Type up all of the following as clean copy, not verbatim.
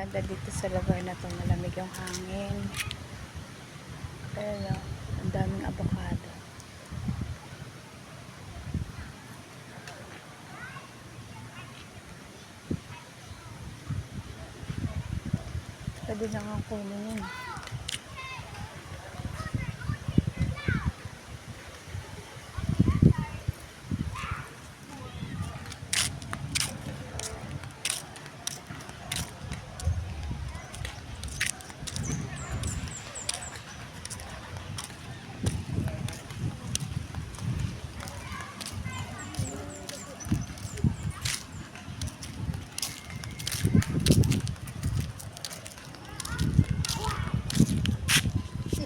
Ganda dito sa lugar na to, malamig yung hangin. Ayun o, ang daming avocado. Pwede lang ang kunin yun.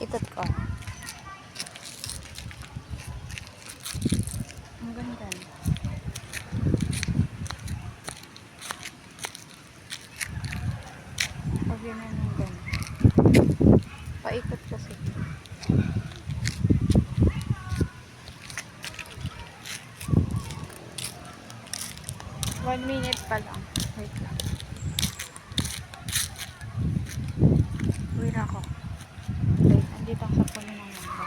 Ikot ko. Ang ganda. Pag yun na ng ganda. Paikot kasi. 1 minute pa lang. Wait lang. Uwi na ako. Wait, andito ang sa puno ng mangga.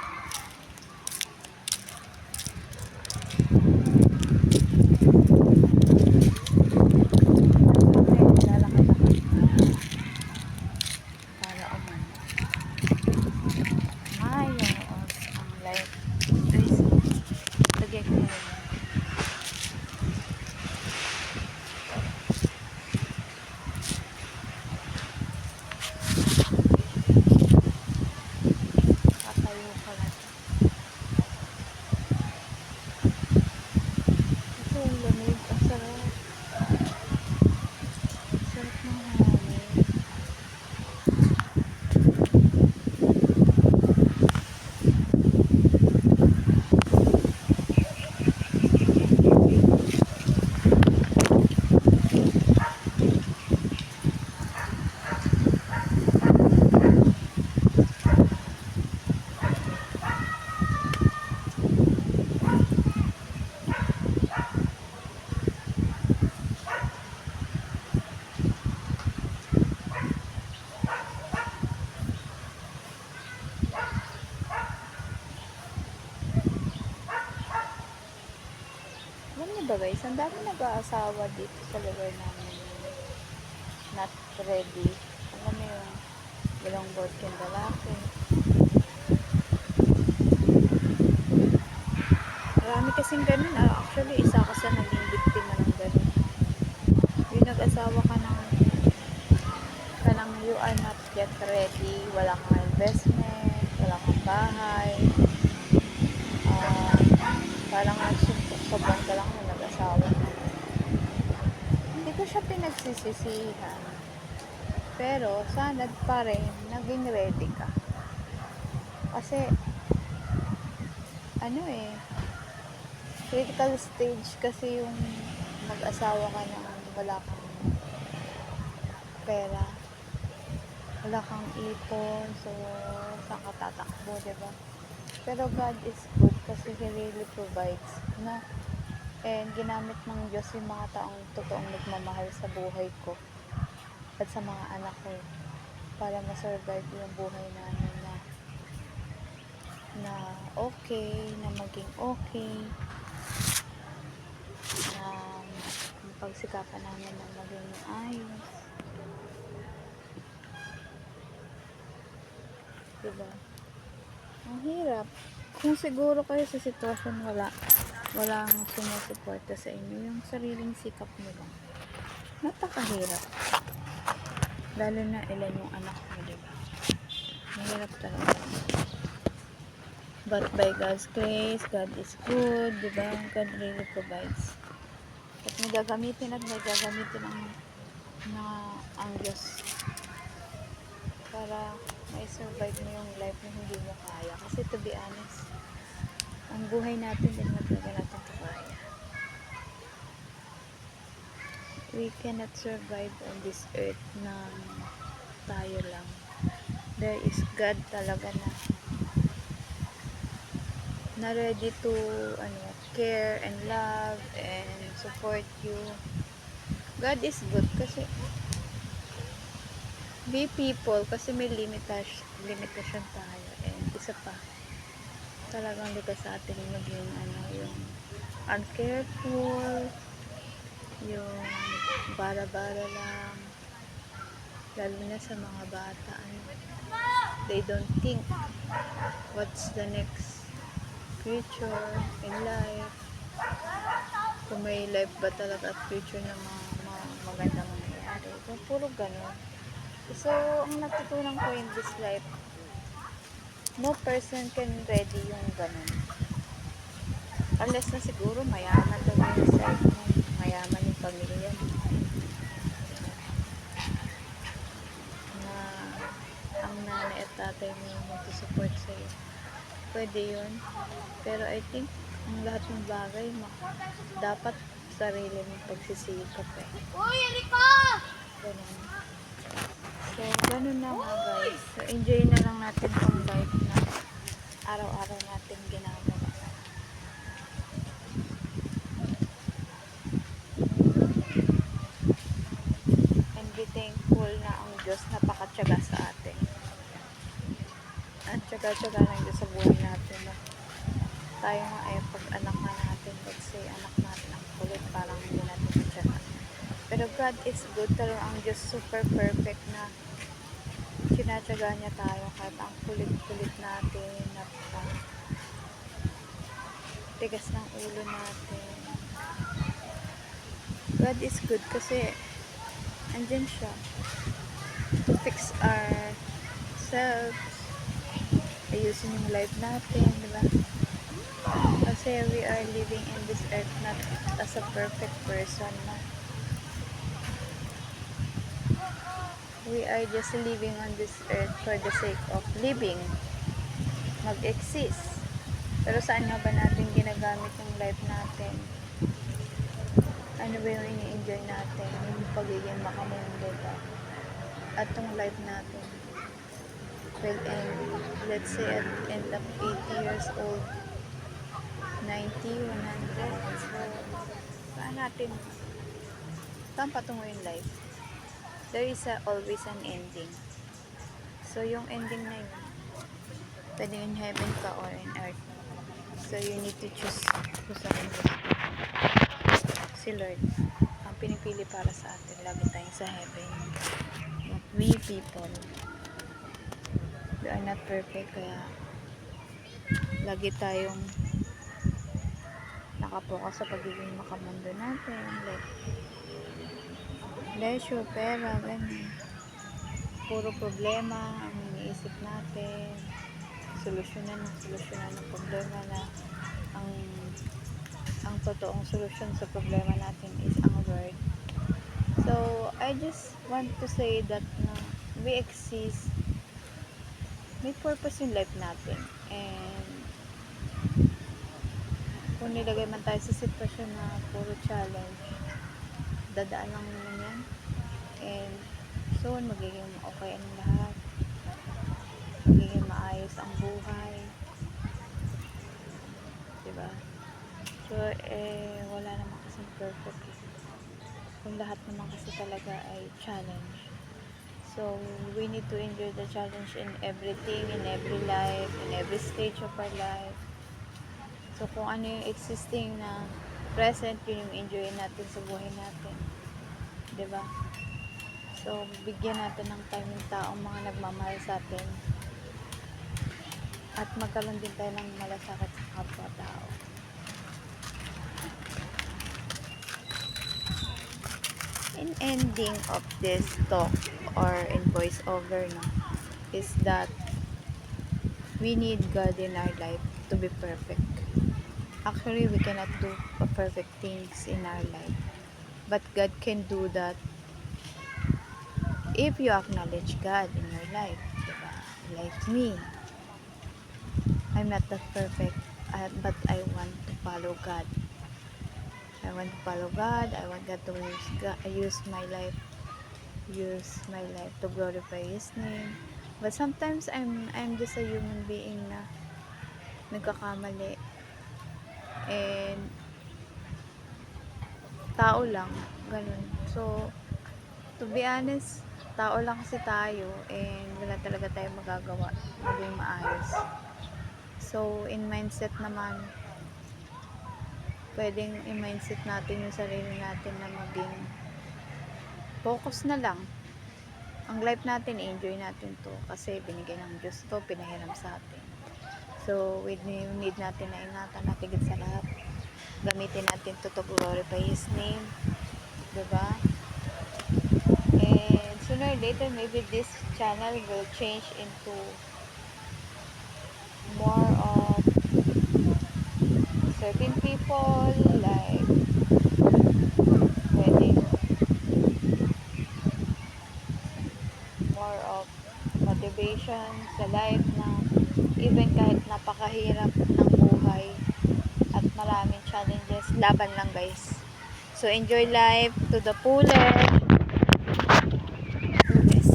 Lalakad ako para umano. Ayos ang life. Guys, lagay ko na rin. Tatayo pala ito. Ito ang lamig. Ang sarap. Sarap ng hangin. Alam niyo ba guys, ang dami nag-aasawa dito sa lugar namin. Not ready. Alam mo yung walang boyfriend lalaki. Marami kasing ganun. Actually, isa ka sa naging biktima ng ganun. Yung nag-asawa ka ng you are not yet ready. Wala kang investment, wala kang bahay. Parang nagsuntok sa buwan ka lang yung nag-asawa ka. Hindi ko siya pinagsisisihan. Pero, sana pa rin, naging ready ka. Kasi, critical stage kasi yung mag-asawa ka ng wala kang pera, wala kang ipon, so, saan ka tatakbo, diba? Pero God is good kasi He really provides, no? And ginamit ng Diyos yung mga taong totoong nagmamahal sa buhay ko at sa mga anak ko para ma-survive yung buhay namin na okay, na maging okay, na pagsikapan namin na maging ayos. Diba? Ang hirap. Kung siguro kayo sa sitwasyon walang sumusuporta sa inyo, yung sariling sikap mo lang, napakahirap. Lalo na ilan yung anak mo, diba? Mahirap talaga. But by God's grace, God is good, diba? God really provides. At may gagamitin ang Diyos para mai-survive mo yung life na hindi mo kaya. Kasi to be honest, ang buhay natin din talaga natin ito kaya. We cannot survive on this earth na tayo lang. There is God talaga na ready to care and love and support you. God is good kasi Be people kasi may limitasyon tayo, and isa pa, talagang likas sa atin maging yung uncareful, yung bara-bara lang, lalo na sa mga bata, they don't think what's the next future in life, kung may life ba talaga at future na mga magandang mangyayari. So, puro ganun. So, ang natutunan ko in this life, no person can ready yung ganun. Unless na siguro mayaman daw yung side mo, mayaman yung pamilya mo, na ang nanay at tatay mo yung mag-support sa'yo. Pwede yun. Pero I think, ang lahat ng bagay, dapat sarili mong pagsisikap eh. Uy, Erika! Ganun. So, ganun na nga guys. So, enjoy na lang natin tong life na araw-araw natin ginagawa. And be thankful na ang Diyos napakatyaga sa atin. At tyaga-tyaga ng Diyos sa buhay natin. No? Tayo nga ay pag-anak na natin, let's say anak natin ang kulit, parang hindi natin tyaga. Pero God is good, talaga ang Diyos super perfect na tinatyaga niya tayo kahit ang kulit-kulit natin, tigas ng ulo natin. God is good kasi andyan siya to fix ourselves, ayusin yung life natin, diba? Kasi we are living in this earth not as a perfect person, no? We are just living on this earth for the sake of living, mag-exist. Pero saan nga ba natin ginagamit yung life natin? Ano ba yung ini-enjoy natin? Yung pagiging makamundo ba? At yung life natin will end, let's say at end of 80 years old, 90, 100. So, saan patungo yung life? There is always an ending. So, yung ending na yun, pwede in heaven ka or in earth. So, you need to choose kung saan gusto. Si Lord, ang pinipili para sa atin, lagi tayong sa heaven. But we people, we are not perfect, kaya lagi tayong nakapokus sa pagiging makamundo natin, like leisure, pera, ganun. Puro problema ang iniisip natin, solusyonan ng problema, na ang totoong solusyon sa problema natin is ang Lord. So, I just want to say that we exist, may purpose yung life natin, and kung nilagay man tayo sa sitwasyon na puro challenge, dadaan lang naman yan, and soon magiging okay ang lahat, magiging maayos ang buhay, diba? So, wala naman kasing perfect kung lahat naman kasi talaga ay challenge. So, we need to enjoy the challenge in everything, in every life, in every stage of our life. So, kung ano yung existing na present, yun yung enjoy natin sa buhay natin. Diba? So, bigyan natin ng time yung taong mga nagmamahal sa atin. At magkaroon din tayo ng malasakit sa kapwa-tao. In ending of this talk or in voiceover, no, is that we need God in our life to be perfect. Actually, we cannot do perfect things in our life, but God can do that if you acknowledge God in your life, diba? Like me, I'm not that perfect, but I want to follow God. I want to follow God. I want God to use my life to glorify His name. But sometimes I'm just a human being na nagkakamali, and tao lang, ganun. So, to be honest, tao lang kasi tayo and wala talaga tayong magagawa maging maayos. So, in mindset naman, pwedeng i-mindset natin yung sarili natin na maging focus na lang. Ang life natin, enjoy natin to kasi binigay ng Diyos to, pinahiram sa atin. So, we need natin na ingatan natin sa lahat. Gamitin natin to glorify His name. Diba? And sooner or later, maybe this channel will change into more of certain people, like pwedeng more of motivation sa life na even kahit napakahirap ng buhay at maraming challenges, laban lang guys. So enjoy life to the fullest. Yes.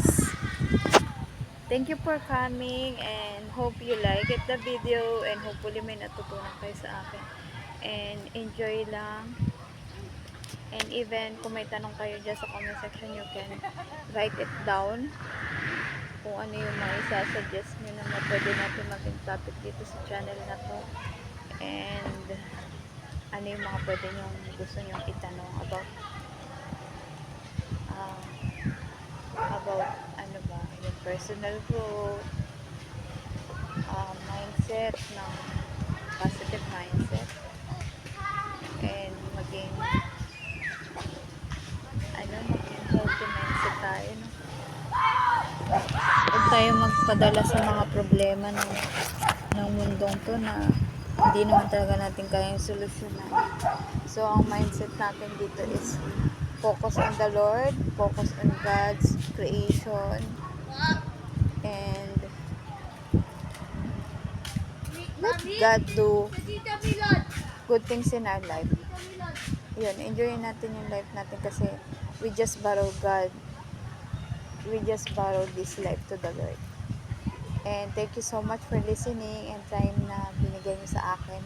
Thank you for coming and hope you like it the video and hopefully may natutunan kayo sa akin. And enjoy lang. And even kung may tanong kayo dyan sa comment section, you can write it down kung ano yung mga isa-suggest nyo na pwede natin maging topic dito sa channel na to. And ano yung mga pwede nyo gusto nyo itanong about ano ba, yung personal growth, mindset ng positive mindset, and maging healthy mindset tayo, no? Huwag tayo magpadala sa mga problema ng mundong to na hindi naman talaga natin kayang solusyonan. So, ang mindset natin dito is focus on the Lord, focus on God's creation, and let God do good things in our life. Yun, enjoy natin yung life natin kasi we just borrow God. We just borrow this life to the Lord. And thank you so much for listening and time na binigay niyo sa akin.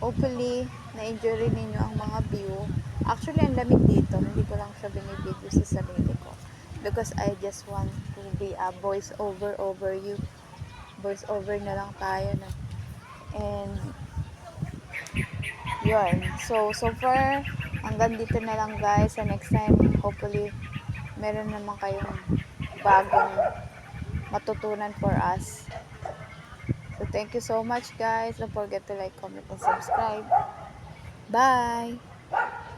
Hopefully, na-enjoy rin ninyo ang mga view. Actually, ang lamig dito. Hindi ko lang siya binibideo sa sarili ko. Because I just want to be a voice over you. Voice over na lang tayo. No? And, yun. So far, hanggang dito na lang guys. So next time, hopefully, meron naman kayong bagong matutunan for us. So thank you so much guys. Don't forget to like, comment, and subscribe. Bye!